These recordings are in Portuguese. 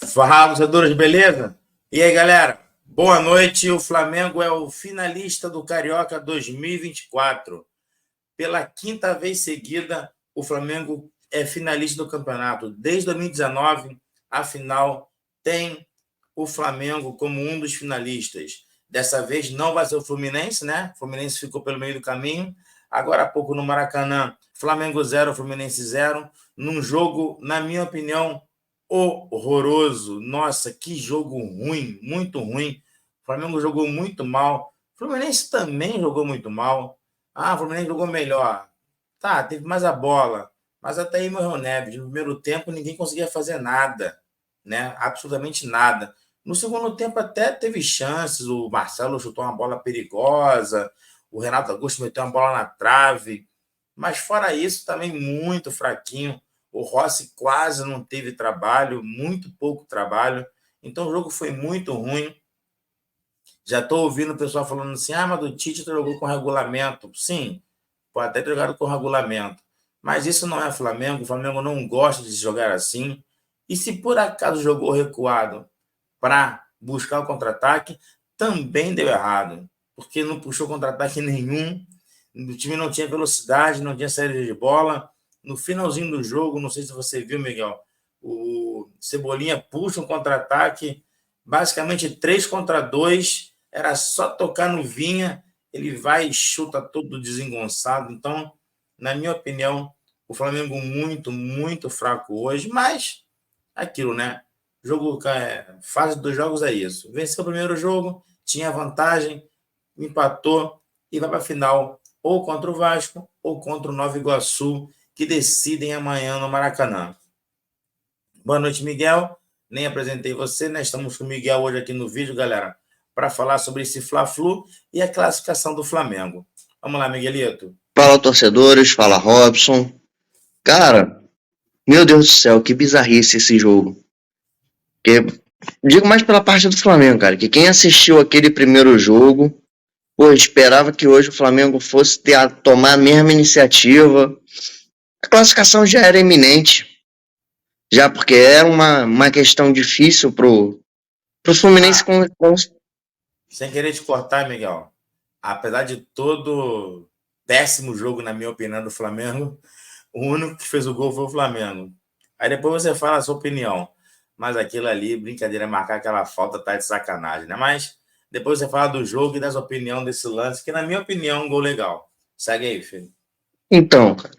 Fala, torcedores, beleza? E aí, galera? Boa noite. O Flamengo é o finalista do Carioca 2024. Pela quinta vez seguida, o Flamengo é finalista do campeonato. Desde 2019, a final tem o Flamengo como um dos finalistas. Dessa vez não vai ser o Fluminense, né? O Fluminense ficou pelo meio do caminho. Agora há pouco no Maracanã, Flamengo 0, Fluminense 0. Num jogo, na minha opinião, horroroso. Nossa, que jogo ruim, muito ruim. O Flamengo jogou muito mal. O Fluminense também jogou muito mal. Ah, o Fluminense jogou melhor. Tá, teve mais a bola. Mas até aí morreu o Neves. No primeiro tempo, ninguém conseguia fazer nada, né? Absolutamente nada. No segundo tempo, até teve chances. O Marcelo chutou uma bola perigosa. O Renato Augusto meteu uma bola na trave. Mas fora isso, também muito fraquinho. O Rossi quase não teve trabalho, muito pouco trabalho. Então o jogo foi muito ruim. Já estou ouvindo o pessoal falando assim: ah, mas o Tite jogou com regulamento. Sim, pode até ter jogado com regulamento. Mas isso não é Flamengo. O Flamengo não gosta de jogar assim. E se por acaso jogou recuado para buscar o contra-ataque, também deu errado. Porque não puxou contra-ataque nenhum. O time não tinha velocidade, não tinha saída de bola. No finalzinho do jogo, não sei se você viu, Miguel, o Cebolinha puxa um contra-ataque, basicamente 3 contra 2, era só tocar no Vinha, ele vai e chuta todo desengonçado. Então, na minha opinião, o Flamengo muito, muito fraco hoje, mas aquilo, né? Jogo, fase dos jogos é isso. Venceu o primeiro jogo, tinha vantagem, empatou e vai para a final ou contra o Vasco ou contra o Nova Iguaçu, que decidem amanhã no Maracanã. Boa noite, Miguel. Nem apresentei você, né? Estamos com o Miguel hoje aqui no vídeo, galera, para falar sobre esse Fla-Flu e a classificação do Flamengo. Vamos lá, Miguelito. Fala, torcedores. Fala, Robson. Cara, meu Deus do céu, que bizarrice esse jogo. Digo mais pela parte do Flamengo, cara, que quem assistiu aquele primeiro jogo, pô, esperava que hoje o Flamengo fosse tomar a mesma iniciativa. A classificação já era iminente, já porque era uma questão difícil pro Fluminense Sem querer te cortar, Miguel, apesar de todo péssimo jogo, na minha opinião, do Flamengo, o único que fez o gol foi o Flamengo. Aí depois você fala a sua opinião. Mas aquilo ali, brincadeira, marcar aquela falta tá de sacanagem, né? Mas depois você fala do jogo e das opiniões desse lance, que na minha opinião é um gol legal. Segue aí, filho. Então, cara,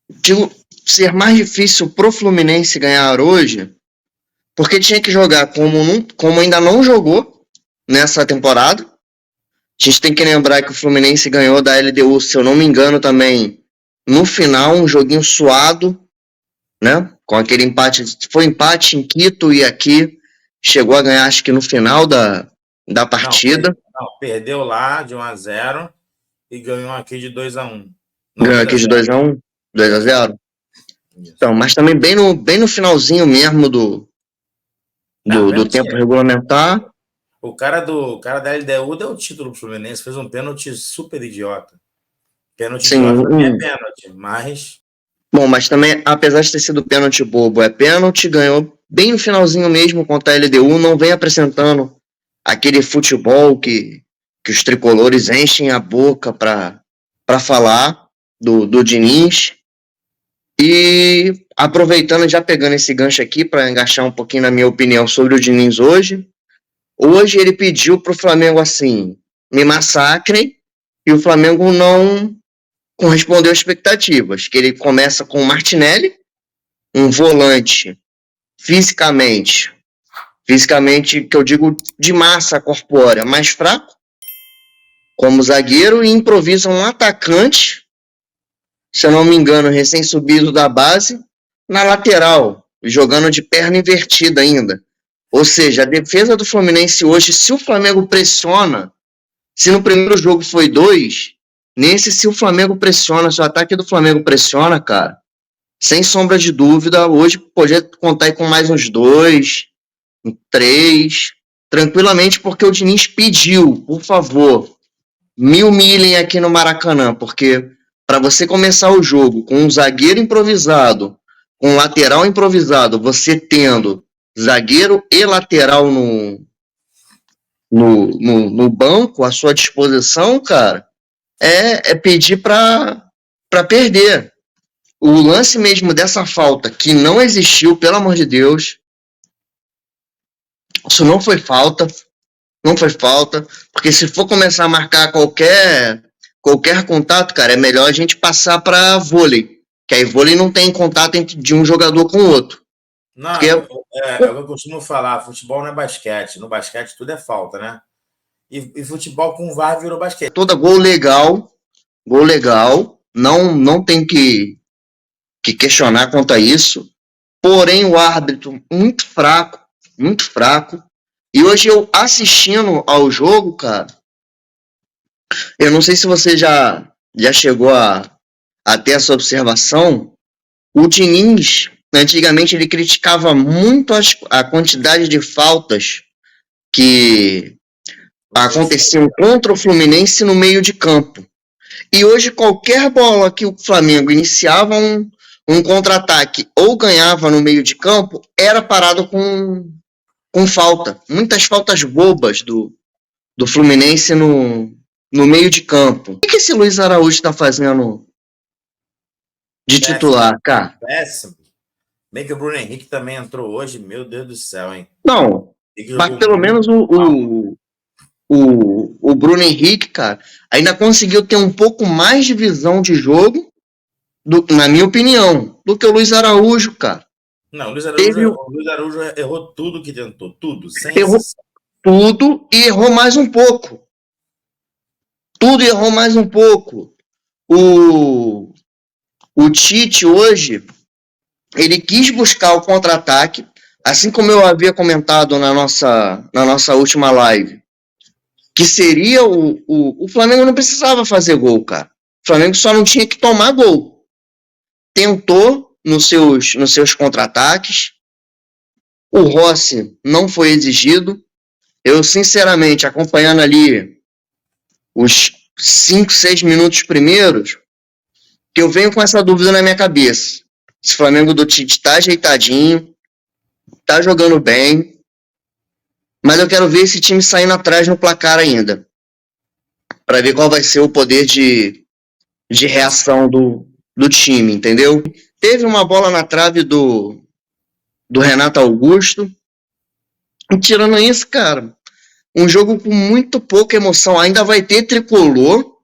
digo, ser mais difícil pro Fluminense ganhar hoje, porque tinha que jogar como ainda não jogou nessa temporada. A gente tem que lembrar que o Fluminense ganhou da LDU, se eu não me engano, também no final, um joguinho suado, né? Com aquele empate, foi empate em Quito e aqui chegou a ganhar, acho que no final da partida. Não, perdeu lá de 1-0 e ganhou aqui de 2-1. Ganhou aqui de 2-1, 2-0. Então, mas também bem no finalzinho mesmo do tempo regulamentar. O cara da LDU deu o título pro Fluminense, fez um pênalti super idiota. Pênalti idiota também é pênalti, mas... Bom, mas também, apesar de ter sido pênalti bobo, é pênalti, ganhou bem no finalzinho mesmo contra a LDU, não vem apresentando aquele futebol que os tricolores enchem a boca para falar do Diniz. E aproveitando, já pegando esse gancho aqui para engaixar um pouquinho na minha opinião sobre o Diniz hoje ele pediu pro Flamengo assim, me massacrem, e o Flamengo não correspondeu às expectativas, que ele começa com o Martinelli, um volante fisicamente que eu digo de massa corpórea mais fraco, como zagueiro, e improvisa um atacante, se eu não me engano, recém-subido da base, na lateral, jogando de perna invertida ainda. Ou seja, a defesa do Fluminense hoje, se o Flamengo pressiona, se no primeiro jogo foi 2, nesse, se o Flamengo pressiona, se o ataque do Flamengo pressiona, cara, sem sombra de dúvida, hoje podia contar aí com mais uns 2, 3, tranquilamente, porque o Diniz pediu, por favor, me humilhem aqui no Maracanã, porque para você começar o jogo com um zagueiro improvisado, com um lateral improvisado, você tendo zagueiro e lateral no banco à sua disposição, cara, é pedir para perder. O lance mesmo dessa falta, que não existiu, pelo amor de Deus, isso não foi falta, porque se for começar a marcar qualquer contato, cara, é melhor a gente passar para vôlei, que aí vôlei não tem contato de um jogador com o outro. Não, Porque é o que eu costumo falar, futebol não é basquete. No basquete tudo é falta, né? E futebol com VAR virou basquete. toda gol legal, não tem que questionar quanto a isso. Porém, o árbitro muito fraco. E hoje eu assistindo ao jogo, cara, eu não sei se você já chegou a ter essa observação. O Diniz, antigamente, ele criticava muito a quantidade de faltas que aconteciam contra o Fluminense no meio de campo. E hoje, qualquer bola que o Flamengo iniciava um contra-ataque ou ganhava no meio de campo, era parado com falta. Muitas faltas bobas do Fluminense no meio de campo. O que esse Luiz Araújo está fazendo de titular, cara? Péssimo. Bem que o Bruno Henrique também entrou hoje, meu Deus do céu, hein? Não, mas pelo menos o Bruno Henrique, cara, ainda conseguiu ter um pouco mais de visão de jogo, na minha opinião, do que o Luiz Araújo, cara. Não, o Luiz Araújo errou tudo que tentou, tudo, sem Errou exceção. tudo e errou mais um pouco. Tudo errou mais um pouco. O Tite hoje, ele quis buscar o contra-ataque, assim como eu havia comentado na nossa última live, que seria o Flamengo não precisava fazer gol, cara. O Flamengo só não tinha que tomar gol. Tentou nos seus contra-ataques. O Rossi não foi exigido. Eu, sinceramente, acompanhando ali os 5, 6 minutos primeiros, que eu venho com essa dúvida na minha cabeça. Se o Flamengo do Tite tá ajeitadinho, tá jogando bem, mas eu quero ver esse time saindo atrás no placar ainda, para ver qual vai ser o poder de reação do time, entendeu? Teve uma bola na trave do Renato Augusto, e tirando isso, cara, um jogo com muito pouca emoção. Ainda vai ter tricolor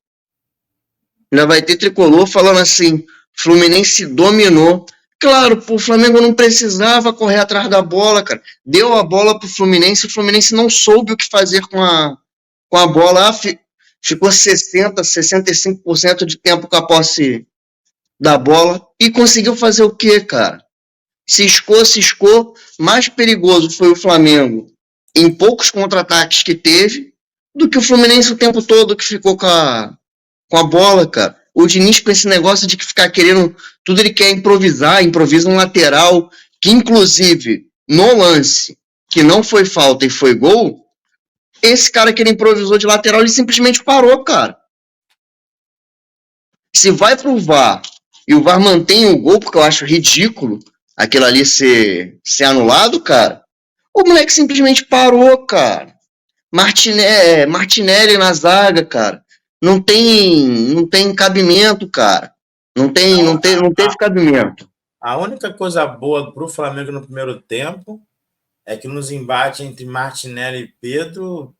falando assim, Fluminense dominou. Claro, o Flamengo não precisava correr atrás da bola, cara. Deu a bola pro Fluminense, o Fluminense não soube o que fazer com a bola. Ficou 65% de tempo com a posse da bola e conseguiu fazer o quê, cara? Ciscou. Mais perigoso foi o Flamengo em poucos contra-ataques que teve do que o Fluminense o tempo todo que ficou com a bola, cara. O Diniz com esse negócio de que ficar querendo tudo, ele quer improvisa um lateral, que inclusive no lance que não foi falta e foi gol, esse cara que ele improvisou de lateral, ele simplesmente parou, cara. Se vai pro VAR e o VAR mantém o gol, porque eu acho ridículo aquilo ali ser anulado, cara, o moleque simplesmente parou, cara. Martinelli na zaga, cara. Não tem cabimento, cara. Não teve cabimento. A única coisa boa para o Flamengo no primeiro tempo é que nos embates entre Martinelli e Pedro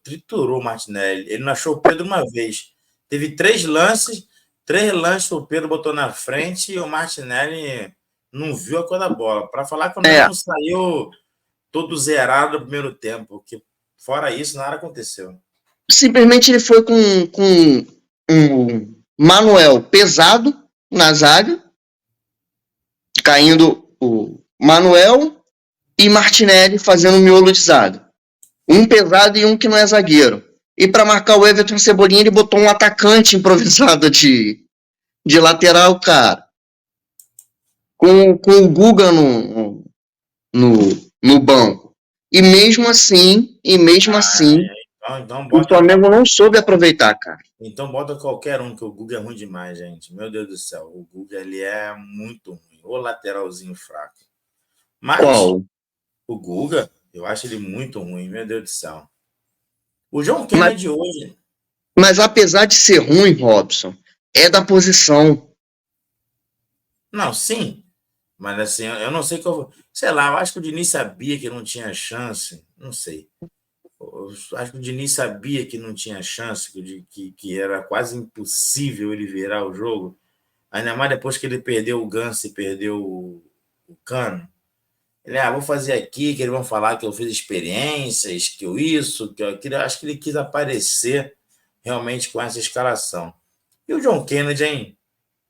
triturou o Martinelli. Ele não achou o Pedro uma vez. Teve três lances o Pedro botou na frente e o Martinelli não viu a cor da bola. Para falar que o Flamengo não saiu todo zerado no primeiro tempo, porque fora isso, nada aconteceu. Simplesmente ele foi com um Manuel pesado na zaga, caindo o Manuel e Martinelli fazendo o miolo de zaga. Um pesado e um que não é zagueiro. E para marcar o Everton Cebolinha, ele botou um atacante improvisado de lateral, cara. Com o Guga no banco. E mesmo assim, então o Flamengo não soube aproveitar, cara. Então bota qualquer um, que o Guga é ruim demais, gente. Meu Deus do céu, o Guga ele é muito ruim. O lateralzinho fraco. Mas Qual? O Guga, eu acho ele muito ruim, meu Deus do céu. O John Mas, Kennedy hoje. mas apesar de ser ruim, Robson, é da posição. Não, sim. Mas assim, eu não sei qual. Sei lá, eu acho que o Diniz sabia que não tinha chance. Não sei. Eu acho que o Diniz sabia que não tinha chance, que era quase impossível ele virar o jogo. Ainda mais depois que ele perdeu o Ganso e perdeu o Cano. Ele, vou fazer aqui, que eles vão falar que eu fiz experiências, que eu isso, que eu aquilo. Eu acho que ele quis aparecer realmente com essa escalação. E o John Kennedy, hein?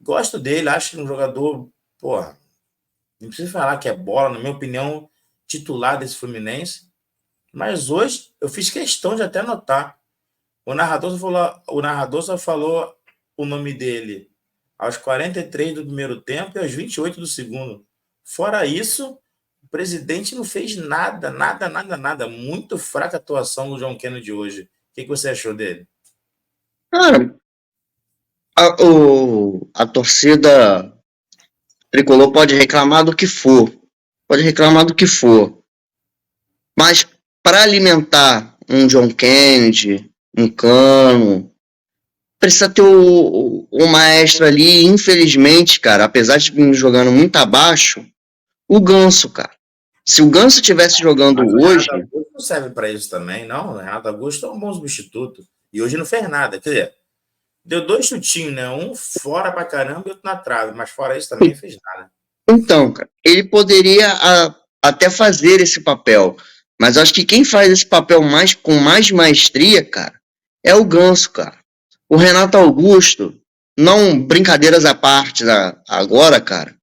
Gosto dele, acho que um jogador, porra, não precisa falar que é bola, na minha opinião, titular desse Fluminense. Mas hoje eu fiz questão de até notar. O narrador só falou o nome dele aos 43 do primeiro tempo e aos 28 do segundo. Fora isso, o presidente não fez nada, nada, nada, nada. Muito fraca a atuação do John Kennedy hoje. O que você achou dele? Cara, a torcida tricolor pode reclamar do que for. Pode reclamar do que for. Mas para alimentar um John Kennedy, um Cano, precisa ter o maestro ali. Infelizmente, cara, apesar de vir jogando muito abaixo, o Ganso, cara. Se o Ganso tivesse jogando Mas o Renato hoje, Augusto não serve para isso também, não. O Renato Augusto é um bom substituto. E hoje não fez nada. Quer dizer, deu 2 chutinhos, né? Um fora pra caramba e outro na trave. Mas fora isso também fez nada. então, cara, ele poderia até fazer esse papel. Mas acho que quem faz esse papel mais com mais maestria, cara, é o Ganso, cara. O Renato Augusto, não brincadeiras à parte agora, cara.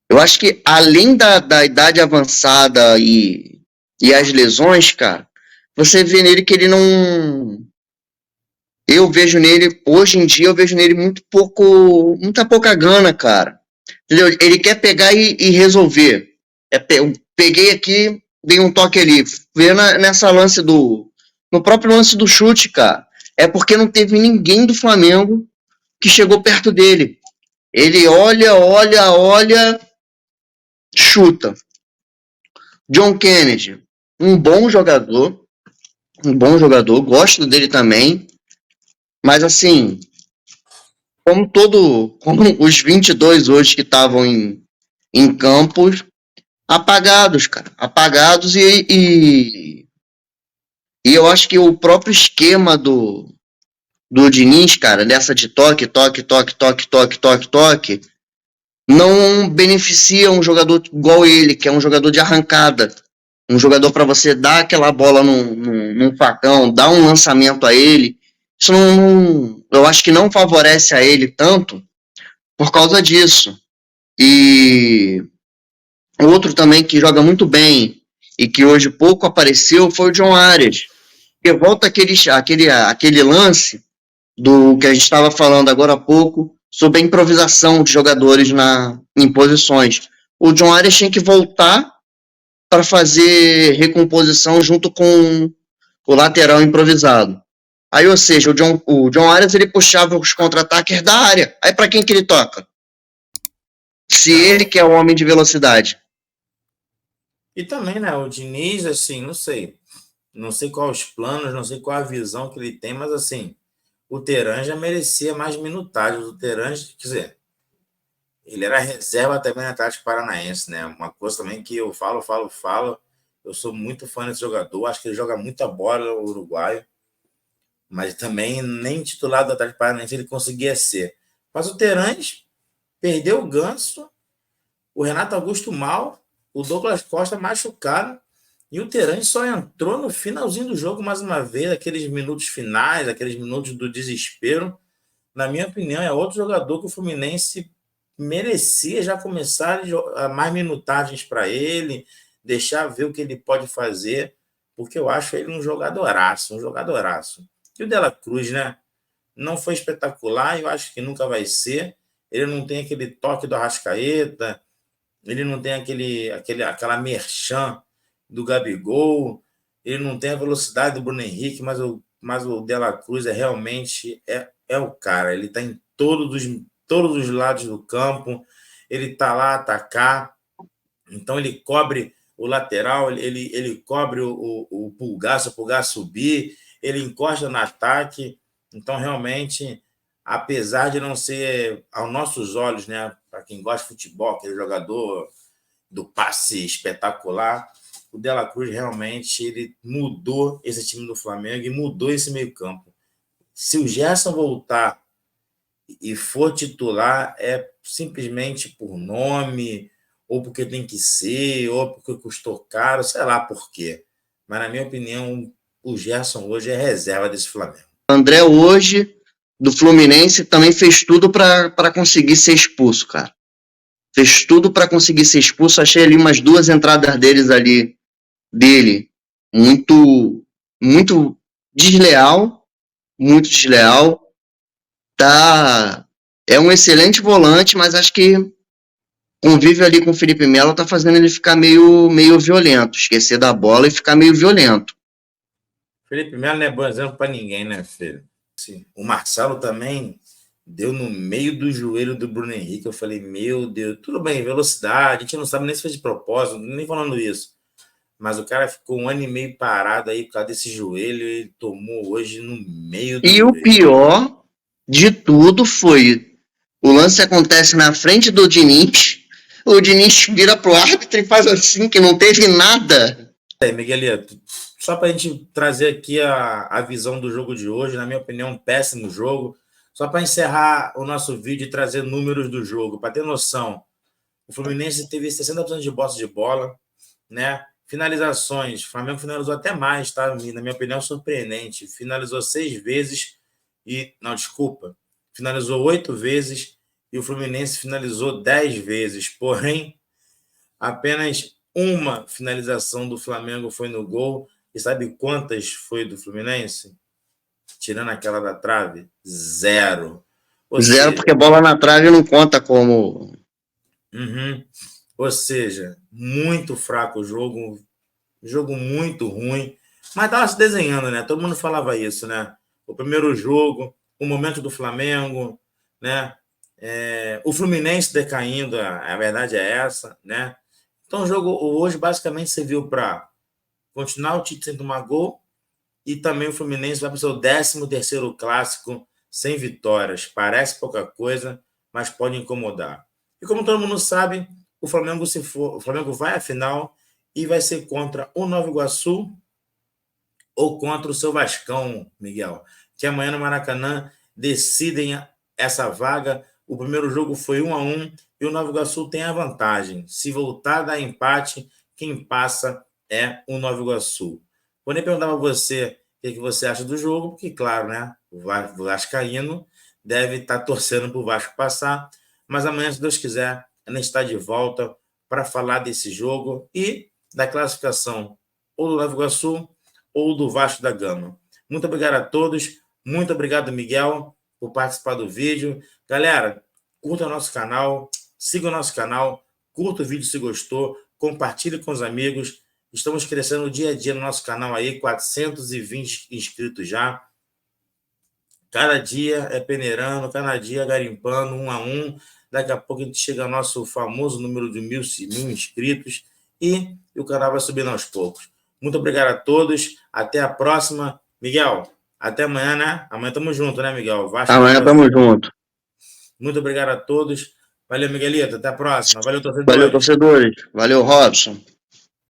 Eu acho que além da idade avançada e as lesões, cara, você vê nele que ele não. Eu vejo nele, hoje em dia, eu vejo nele muita pouca gana, cara. Entendeu? Ele quer pegar e resolver. Eu peguei aqui, dei um toque ali. Vê nessa lance no próprio lance do chute, cara. É porque não teve ninguém do Flamengo que chegou perto dele. Ele olha, olha, olha, chuta. John Kennedy, um bom jogador, gosto dele também, mas assim, como os 22 hoje que estavam em campos, apagados, cara, apagados e eu acho que o próprio esquema do Diniz, cara, dessa de toque, toque, toque, toque, toque, toque, toque, não beneficia um jogador igual ele, que é um jogador de arrancada. Um jogador para você dar aquela bola num facão, dar um lançamento a ele. Isso eu acho que não favorece a ele tanto por causa disso. E outro também que joga muito bem e que hoje pouco apareceu foi o John Arias. Porque volta aquele lance do que a gente estava falando agora há pouco sobre a improvisação de jogadores em posições. O John Arias tinha que voltar para fazer recomposição junto com o lateral improvisado. Aí, ou seja, o John Arias ele puxava os contra-ataques da área. Aí para quem que ele toca? Se ele Não. que é o homem de velocidade. E também, né? O Diniz, assim, não sei. Não sei quais os planos, não sei qual a visão que ele tem, mas assim, o Terã já merecia mais minutagem. O Terã, quer dizer, ele era reserva também na Atlético Paranaense, né? Uma coisa também que eu falo, falo, falo. Eu sou muito fã desse jogador, acho que ele joga muita bola, o uruguaio, mas também nem titular do Atlético Paranaense ele conseguia ser. Mas o Terãs perdeu o Ganso, o Renato Augusto mal, o Douglas Costa machucado, e o Terãs só entrou no finalzinho do jogo mais uma vez, aqueles minutos finais, aqueles minutos do desespero. Na minha opinião, é outro jogador que o Fluminense merecia já começar a mais minutagens para ele, deixar ver o que ele pode fazer, porque eu acho ele um jogadoraço, um jogadoraço. E o Dela Cruz, né? Não foi espetacular, eu acho que nunca vai ser. Ele não tem aquele toque do Arrascaeta, ele não tem aquela merchan do Gabigol, ele não tem a velocidade do Bruno Henrique, mas o Dela Cruz realmente é o cara. Ele está em todos os lados do campo, ele está lá a atacar, então ele cobre o lateral, ele cobre o Pulgar, se o Pulgar subir, ele encosta no ataque. Então, realmente, apesar de não ser, aos nossos olhos, né, para quem gosta de futebol, aquele jogador do passe espetacular, o De La Cruz realmente ele mudou esse time do Flamengo e mudou esse meio-campo. Se o Gerson voltar e for titular, é simplesmente por nome, ou porque tem que ser, ou porque custou caro, sei lá por quê. Mas, na minha opinião, o Gerson hoje é reserva desse Flamengo. O André hoje, do Fluminense, também fez tudo para conseguir ser expulso, cara. Fez tudo para conseguir ser expulso. Achei ali umas 2 entradas dele muito, muito desleal, muito desleal. Tá, é um excelente volante, mas acho que convive ali com o Felipe Melo tá fazendo ele ficar meio violento, esquecer da bola e ficar meio violento. Felipe Melo não é bom exemplo para ninguém, né, filho? Sim. O Marcelo também deu no meio do joelho do Bruno Henrique. Eu falei, meu Deus, tudo bem, velocidade, a gente não sabe nem se fez de propósito, nem falando isso. Mas o cara ficou 1 ano e meio parado aí por causa desse joelho e ele tomou hoje no meio do E joelho. o pior de tudo foi, o lance acontece na frente do Diniz, o Diniz vira pro árbitro e faz assim, que não teve nada. Miguelito, só para a gente trazer aqui a visão do jogo de hoje, na minha opinião, um péssimo jogo. Só para encerrar o nosso vídeo e trazer números do jogo, para ter noção. O Fluminense teve 60% de posse de bola, né? Finalizações, o Flamengo finalizou até mais, tá? Na minha opinião, surpreendente. Finalizou 6 vezes e... Não, desculpa. Finalizou 8 vezes e o Fluminense finalizou 10 vezes. Porém, apenas uma finalização do Flamengo foi no gol. E sabe quantas foi do Fluminense? Tirando aquela da trave, 0. Ou 0, seja, porque bola na trave não conta como... Ou seja, muito fraco o jogo muito ruim, mas estava se desenhando, né? Todo mundo falava isso, né? O primeiro jogo, o momento do Flamengo, né? O Fluminense decaindo, a verdade é essa, né? Então o jogo hoje basicamente serviu para continuar o Tite sem tomar gol e também o Fluminense vai para o seu 13º clássico sem vitórias. Parece pouca coisa, mas pode incomodar. E como todo mundo sabe, o Flamengo vai à final e vai ser contra o Nova Iguaçu ou contra o seu Vascão, Miguel, que amanhã no Maracanã decidem essa vaga. O primeiro jogo foi 1-1 e o Nova Iguaçu tem a vantagem. Se voltar a dar empate, quem passa é o Nova Iguaçu. Vou nem perguntar para você o que você acha do jogo, porque, claro, né, o vascaíno deve estar torcendo para o Vasco passar, mas amanhã, se Deus quiser, a gente está de volta para falar desse jogo e da classificação ou do Nova Iguaçu ou do Vasco da Gama. Muito obrigado a todos. Muito obrigado, Miguel, por participar do vídeo. Galera, curta o nosso canal, siga o nosso canal, curta o vídeo se gostou, compartilhe com os amigos. Estamos crescendo dia a dia no nosso canal aí, 420 inscritos já. Cada dia é peneirando, cada dia garimpando, 1 a 1. Daqui a pouco a gente chega ao nosso famoso número de 1.000 inscritos e o canal vai subindo aos poucos. Muito obrigado a todos. Até a próxima. Miguel, até amanhã, né? Amanhã estamos juntos, né, Miguel? Vasco Amanhã tamo junto. Muito obrigado a todos. Valeu, Miguelito. Até a próxima. Valeu, Valeu, torcedores. torcedores. Valeu, Robson.